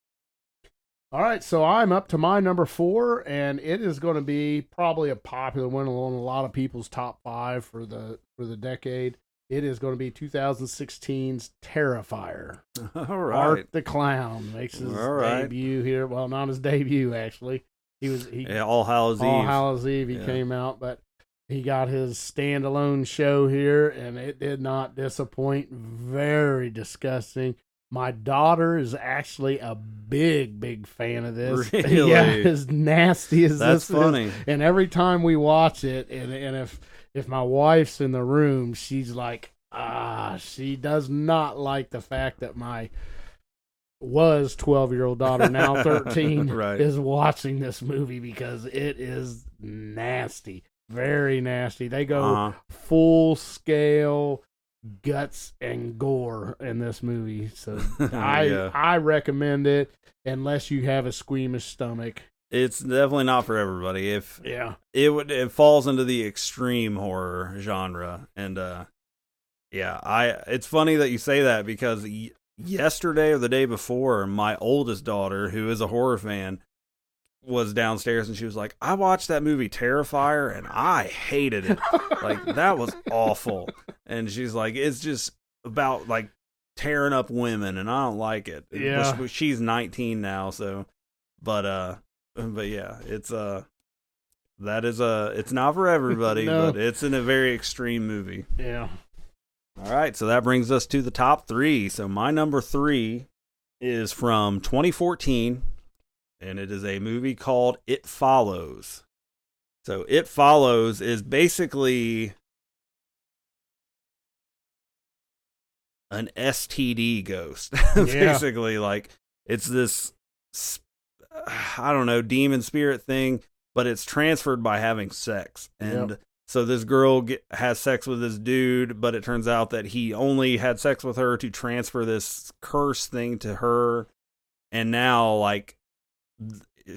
All right, so I'm up to my number 4, and it is going to be probably a popular one on a lot of people's top 5 for the decade. It is going to be 2016's Terrifier. All right. Art the Clown makes his debut here. Well, not his debut, actually. All Hallows Eve. He came out, but he got his standalone show here, and it did not disappoint. Very disgusting. My daughter is actually a big fan of this. Really? Yeah, as nasty as That's this funny. is. And every time we watch it, and if my wife's in the room, she's like, she does not like the fact that my 12-year-old daughter, now 13, right, is watching this movie because it is nasty. Very nasty. They go full scale guts and gore in this movie. So I recommend it unless you have a squeamish stomach. It's definitely not for everybody. It falls into the extreme horror genre, and it's funny that you say that because yesterday or the day before, my oldest daughter, who is a horror fan, was downstairs and she was like, I watched that movie Terrifier and I hated it. Like, that was awful. And she's like, it's just about like tearing up women and I don't like it. Yeah. She's 19 now, so but yeah, it's not for everybody, No. but it's in a very extreme movie. Yeah. All right, so that brings us to the top 3. So my number 3 is from 2014. And it is a movie called It Follows. So It Follows is basically an STD ghost. Basically, like, it's this, I don't know, demon spirit thing, but it's transferred by having sex. And so this girl has sex with this dude, but it turns out that he only had sex with her to transfer this curse thing to her. And now, like,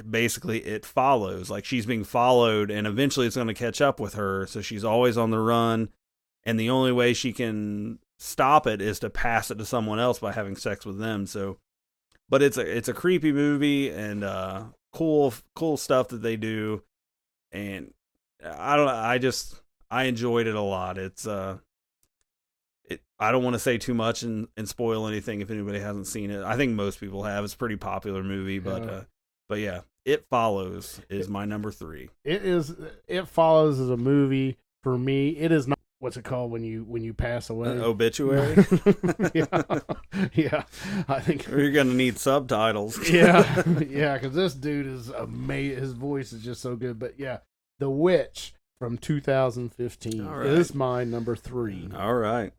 basically it follows, like she's being followed and eventually it's going to catch up with her, so she's always on the run, and the only way she can stop it is to pass it to someone else by having sex with them. So but it's a creepy movie, and cool stuff that they do, and I enjoyed it a lot. It's I don't want to say too much and spoil anything if anybody hasn't seen it. I think most people have. It's a pretty popular movie, but yeah, It Follows is my number 3. It Follows is a movie for me. It is not, what's it called when you pass away? Obituary. yeah. I think you're gonna need subtitles. yeah, because this dude is amazing. His voice is just so good. But yeah, The Witch from 2015 is my number 3. All right.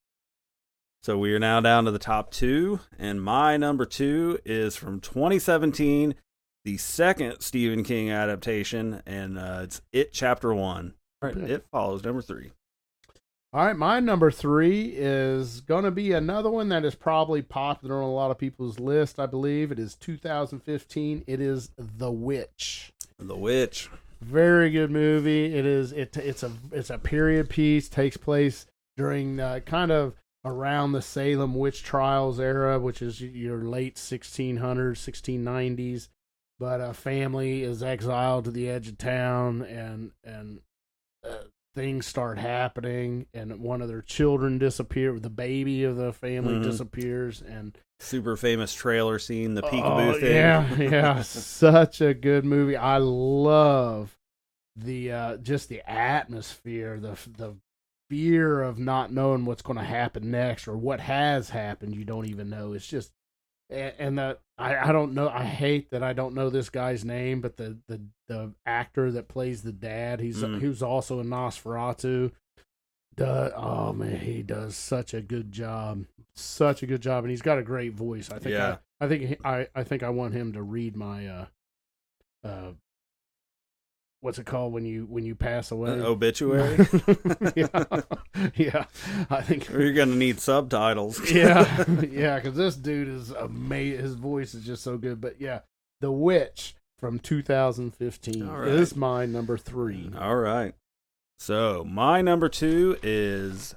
So we are now down to the top 2, and my number 2 is from 2017. The second Stephen King adaptation, and it's It Chapter 1. All right, It Follows, number 3. All right, my number 3 is going to be another one that is probably popular on a lot of people's list, I believe. It is 2015. It is The Witch. The Witch. Very good movie. It's a period piece, takes place during kind of around the Salem witch trials era, which is your late 1600s, 1690s. But a family is exiled to the edge of town, and things start happening, and one of their children disappears. The baby of the family disappears, and super famous trailer scene, the peekaboo thing. Yeah, such a good movie. I love the just the atmosphere, the fear of not knowing what's going to happen next or what has happened. You don't even know. It's just, and I don't know. I hate that I don't know this guy's name, but the actor that plays the dad, he was also in Nosferatu. Oh man, he does such a good job, and he's got a great voice. I think I think I want him to read my what's it called when you pass away? Obituary. yeah. I think Or you're gonna need subtitles. yeah, because this dude is amazing. His voice is just so good. But yeah, The Witch from 2015 is my number 3. All right. So my number 2 is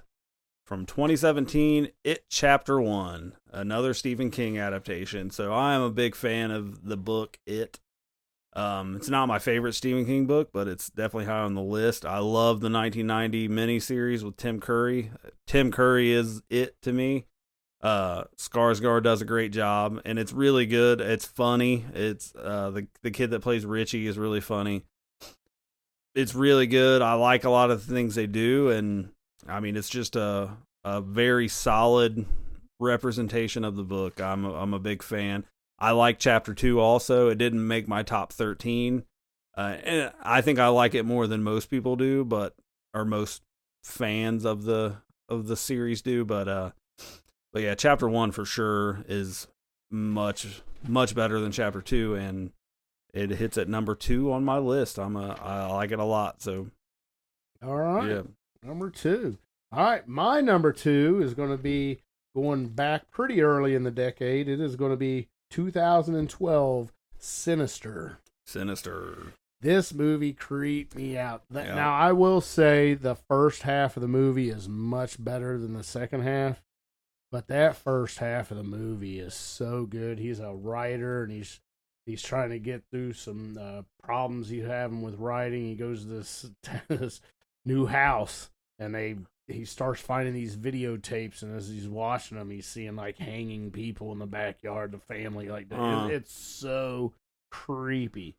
from 2017, It Chapter 1, another Stephen King adaptation. So I am a big fan of the book It. It's not my favorite Stephen King book, but it's definitely high on the list. I love the 1990 miniseries with Tim Curry. Tim Curry is it to me. Skarsgård does a great job, and it's really good. It's funny. It's the kid that plays Richie is really funny. It's really good. I like a lot of the things they do, and I mean, it's just a very solid representation of the book. I'm a big fan. I like Chapter 2 also. It didn't make my top 13. And I think I like it more than most people do, or most fans of the series do. But yeah, Chapter 1 for sure is much better than Chapter 2, and it hits at number 2 on my list. I like it a lot. So, all right, yeah. Number 2. All right, my number 2 is going to be going back pretty early in the decade. It is going to be 2012, Sinister. This movie creeped me out. Yeah. Now, I will say the first half of the movie is much better than the second half, but that first half of the movie is so good. He's a writer, and he's trying to get through some problems he's having with writing. He goes to this new house, and he starts finding these videotapes, and as he's watching them, he's seeing like hanging people in the backyard, the family, like that. It's so creepy.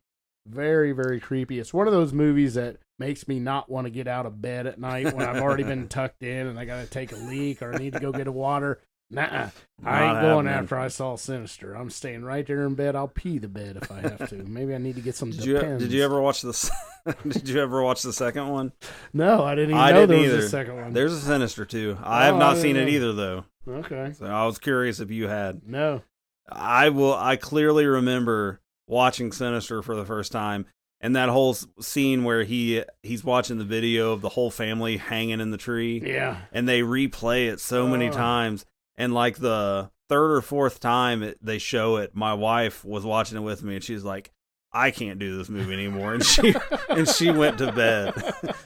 Very, very creepy. It's one of those movies that makes me not want to get out of bed at night when I've already been tucked in and I got to take a leak or I need to go get a water. Nuh-uh. I ain't going after I saw Sinister. I'm staying right there in bed. I'll pee the bed if I have to. Maybe I need to get some Depends. Did you ever watch Did you ever watch the second one? No, I didn't even know there was a second one. There's a Sinister too. I have not seen it either though. Okay. So I was curious if you had. No. I clearly remember watching Sinister for the first time, and that whole scene where he's watching the video of the whole family hanging in the tree. Yeah. And they replay it so many times. And like the third or fourth time they show it, my wife was watching it with me, and she's like, "I can't do this movie anymore," and she went to bed.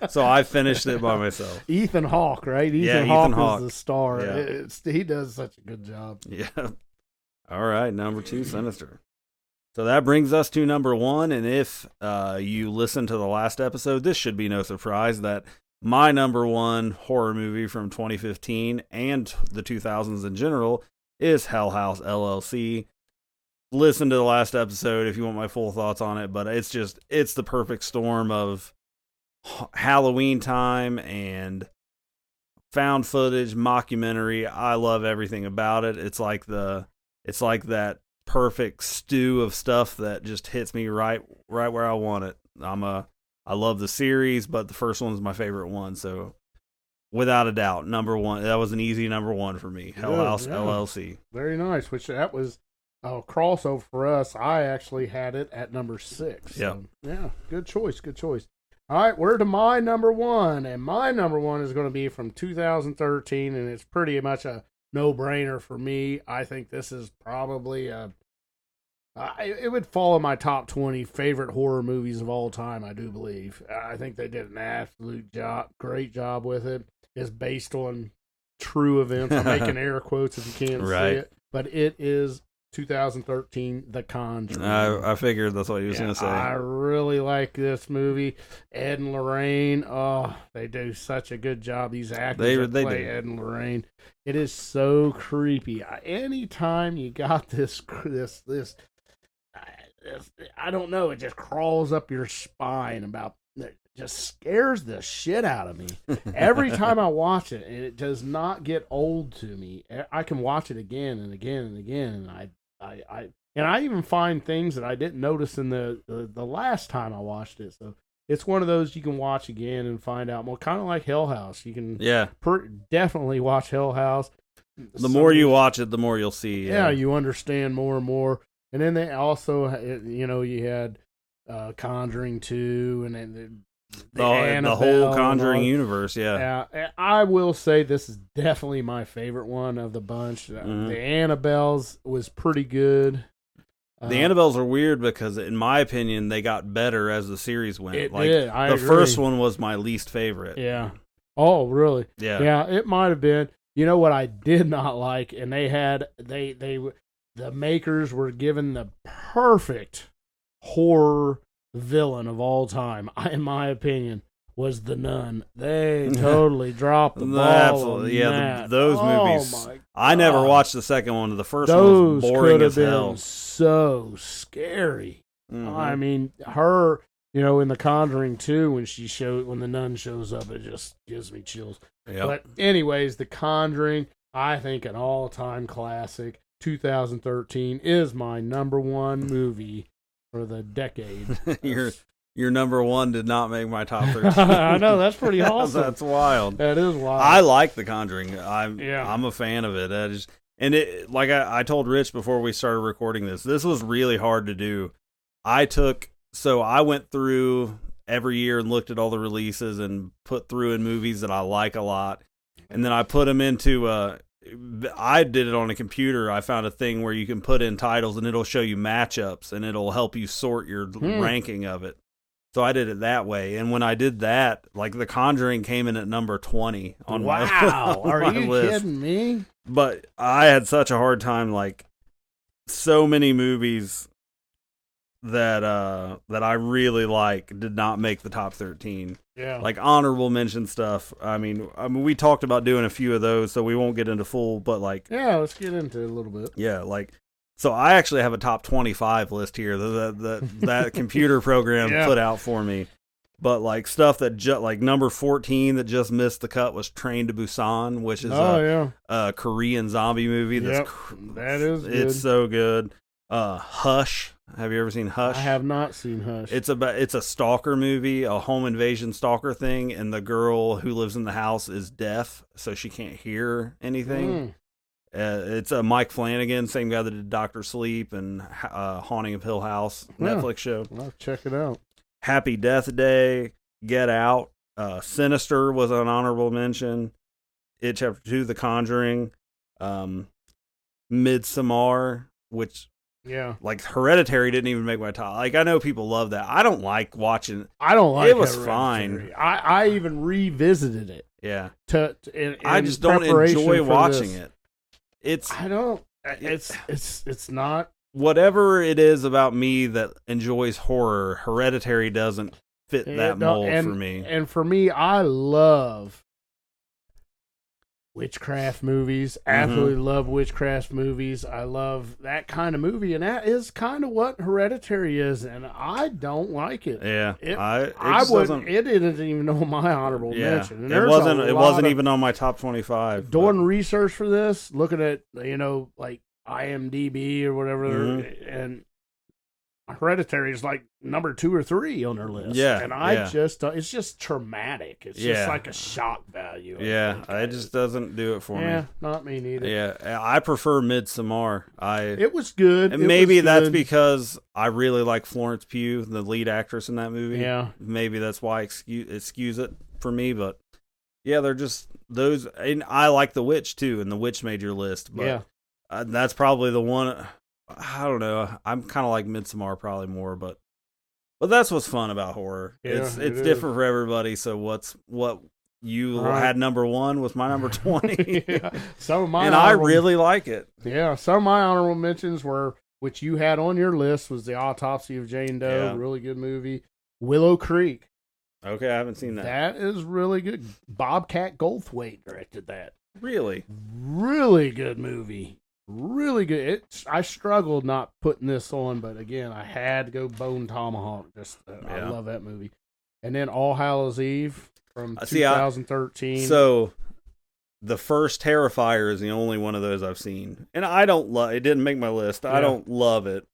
So I finished it by myself. Ethan Hawke, right? Ethan Hawke is the star. Yeah. He does such a good job. Yeah. All right, number 2, Sinister. So that brings us to number 1, and if you listen to the last episode, this should be no surprise that my number 1 horror movie from 2015 and the 2000s in general is Hell House LLC. Listen to the last episode if you want my full thoughts on it, but it's the perfect storm of Halloween time and found footage, mockumentary. I love everything about it. It's like that perfect stew of stuff that just hits me right where I want it. I love the series, but the first one's my favorite one. So, without a doubt, number 1. That was an easy number 1 for me. Hell House LLC. Very nice. Which that was a crossover for us. I actually had it at number 6. Yeah. So, yeah. Good choice. All right, we're to my number one, and my number one is going to be from 2013, and it's pretty much a no-brainer for me. I think this is probably it would fall in my top 20 favorite horror movies of all time, I do believe. I think they did an absolute great job with it. It's based on true events. I'm making air quotes if you can't see it, but it is 2013, The Conjuring. I figured that's what he was going to say. I really like this movie. Ed and Lorraine, they do such a good job. These actors that play Ed and Lorraine. It is so creepy. Anytime you got this, I don't know, it just crawls up your spine it just scares the shit out of me. Every time I watch it, and it does not get old to me. I can watch it again and again and again, and I even find things that I didn't notice in the last time I watched it. So it's one of those you can watch again and find out more. Kind of like Hell House. You can definitely watch Hell House. The more you watch it, the more you'll see. Yeah, you understand more and more. And then they also, you had Conjuring 2, and then the whole Conjuring universe. Yeah. I will say this is definitely my favorite one of the bunch. The Annabelles was pretty good. The Annabelles are weird because, in my opinion, they got better as the series went. It did. I agree. First one was my least favorite. Yeah. Oh, really? Yeah. Yeah, it might have been. You know what I did not like, and the makers were given the perfect horror villain of all time, in my opinion, was The Nun. They totally dropped the ball. Absolutely, yeah. Those movies. My God. I never watched the second one. The first one was boring as hell. So scary. Mm-hmm. I mean, her, in The Conjuring 2, when the nun shows up, it just gives me chills. Yep. But anyways, The Conjuring, I think an all-time classic. 2013 is my number one movie for the decade. Your number one did not make my top 13. I know, that's pretty awesome. That's wild. That is wild. I like The Conjuring. I'm a fan of it. Like I told Rich before we started recording this was really hard to do. I went through every year and looked at all the releases and put through in movies that I like a lot, and then I put them into I did it on a computer. I found a thing where you can put in titles and it'll show you matchups and it'll help you sort your ranking of it. So I did it that way. And when I did that, like The Conjuring came in at number 20 on my list. Are you kidding me? But I had such a hard time, like so many movies that I really like did not make the top 13. Yeah. Like honorable mention stuff. I mean, we talked about doing a few of those, so we won't get into full, but like... Yeah, let's get into it a little bit. Yeah, like... So I actually have a top 25 list here that computer program put out for me. But like stuff that like number 14 that just missed the cut was Train to Busan, which is a Korean zombie movie. That is good. It's so good. Hush. Have you ever seen Hush? I have not seen Hush. It's a stalker movie, a home invasion stalker thing, and the girl who lives in the house is deaf, so she can't hear anything. It's a Mike Flanagan, same guy that did Dr. Sleep and Haunting of Hill House Netflix show. I'll check it out. Happy Death Day, Get Out, Sinister was an honorable mention. It Chapter 2, The Conjuring, Midsommar, which... Yeah. Like Hereditary didn't even make my top. Like I know people love that. I don't like watching it. I don't like it. It was fine. I even revisited it. Yeah. I just don't enjoy watching it. It's not whatever it is about me that enjoys horror. Hereditary doesn't fit that mold for me. And for me, I love witchcraft movies. Absolutely love witchcraft movies. I love that kind of movie, and that is kind of what Hereditary is, and I don't like it. Yeah, it didn't even know my honorable mention. And it wasn't even on my top 25. Doing research for this, looking at like IMDb or whatever, and Hereditary is like number 2 or 3 on their list. Yeah, and I yeah. just it's just traumatic. It's just like a shock value. Yeah, it just doesn't do it for me. Yeah, not me neither. Yeah, I prefer Midsommar. It was good. And It maybe was that's good. because I really like Florence Pugh, the lead actress in that movie. Yeah. Maybe that's why it skews it for me. But yeah, they're just those. And I like The Witch too, and The Witch made your list. But that's probably the one. I don't know. I'm kind of like Midsommar probably more, but that's what's fun about horror. Yeah, it's it different for everybody. So what you had number 1 was my number 20. Yeah. Some of my and I really like it. Yeah, some of my honorable mentions were, which you had on your list, was The Autopsy of Jane Doe. Yeah. Really good movie. Willow Creek. Okay, I haven't seen that. That is really good. Bobcat Goldthwait directed that. Really? Really good movie. Really good. I struggled not putting this on, but again, I had to go Bone Tomahawk. I love that movie. And then All Hallows Eve from 2013. So the first Terrifier is the only one of those I've seen, and I don't love. It didn't make my list. I don't love it.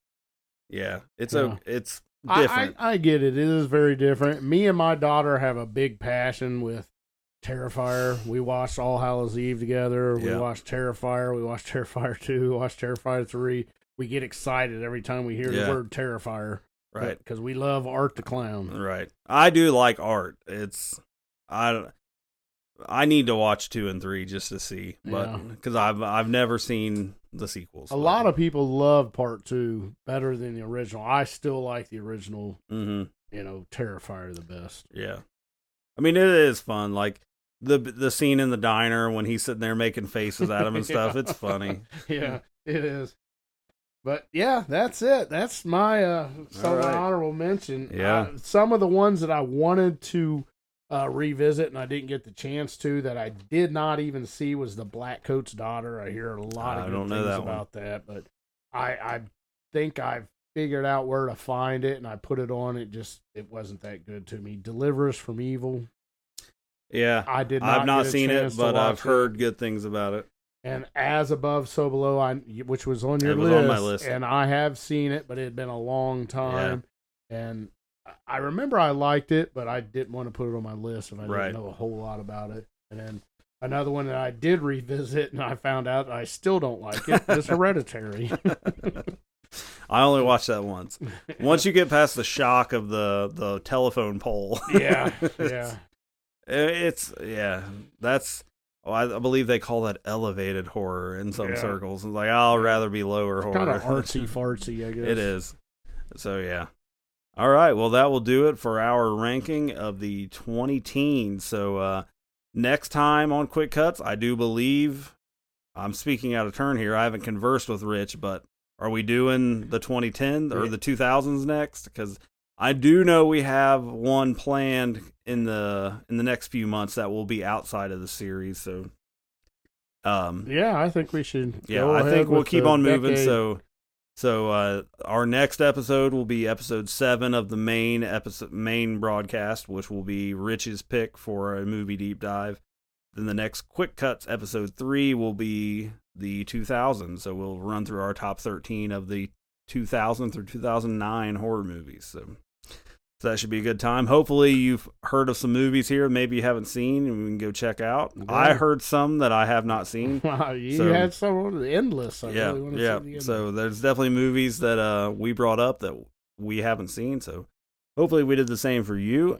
Yeah, it's it's different. I get it. It is very different. Me and my daughter have a big passion with Terrifier. We watched All Hallows Eve together. We watched Terrifier. We watched Terrifier 2. We watched Terrifier 3. We get excited every time we hear the word Terrifier. Right. Because we love Art the Clown. Right. I do like Art. I need to watch 2 and 3 just to see, but because I've never seen the sequels. A lot of people love Part 2 better than the original. I still like the original, Terrifier the best. Yeah. I mean, it is fun. Like the scene in the diner when he's sitting there making faces at him and stuff. It's funny. Yeah, it is. But yeah, that's it. That's my some of my honorable mention. Yeah. Some of the ones that I wanted to revisit and I didn't get the chance to, that I did not even see, was The Black Coat's Daughter. I hear a lot of good things about that, but I think I've figured out where to find it and I put it on. It wasn't that good to me. Deliver Us from Evil. Yeah. I've not seen it, but I've heard good things about it. And As Above, So Below, which was on your list. On my list. And I have seen it, but it had been a long time. Yeah. And I remember I liked it, but I didn't want to put it on my list if I didn't know a whole lot about it. And then another one that I did revisit and I found out I still don't like it is Hereditary. I only watched that once. Once you get past the shock of the telephone pole. Yeah. That's I believe they call that elevated horror in some circles. It's like, I'll rather be lower horror. Kind of artsy fartsy, I guess. It is. So yeah. All right, well that will do it for our ranking of the 20 teens. So next time on Quick Cuts, I do believe, I'm speaking out of turn here, I haven't conversed with Rich, but are we doing the 2010 or the 2000s next? Because I do know we have one planned in the next few months that will be outside of the series. So, I think we should. I think we'll keep on moving. So our next episode will be episode 7 of the main broadcast, which will be Rich's pick for a movie deep dive. Then the next Quick Cuts episode 3 will be the 2000s. So we'll run through our top 13 of the 2000 through 2009 horror movies. So that should be a good time. Hopefully you've heard of some movies here maybe you haven't seen and we can go check out. Yeah. I heard some that I have not seen. You had some endless. Really want to see the so there's definitely movies that we brought up that we haven't seen. So hopefully we did the same for you.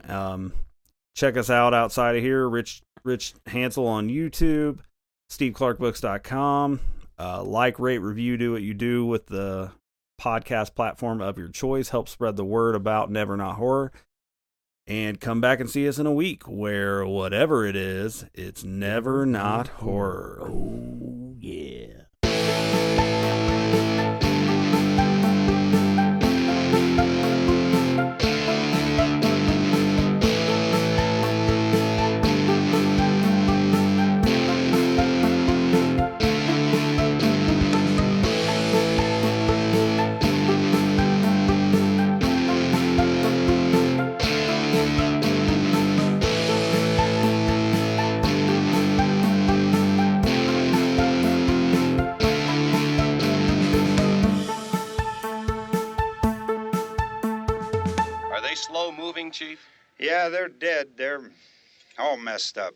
Check us out outside of here. Rich Hansel on YouTube, SteveClarkBooks.com. Like, rate, review, do what you do with the podcast platform of your choice. Help spread the word about Never Not Horror. And come back and see us in a week where whatever it is, it's never not horror. Oh, yeah. Chief? Yeah, they're dead. They're all messed up.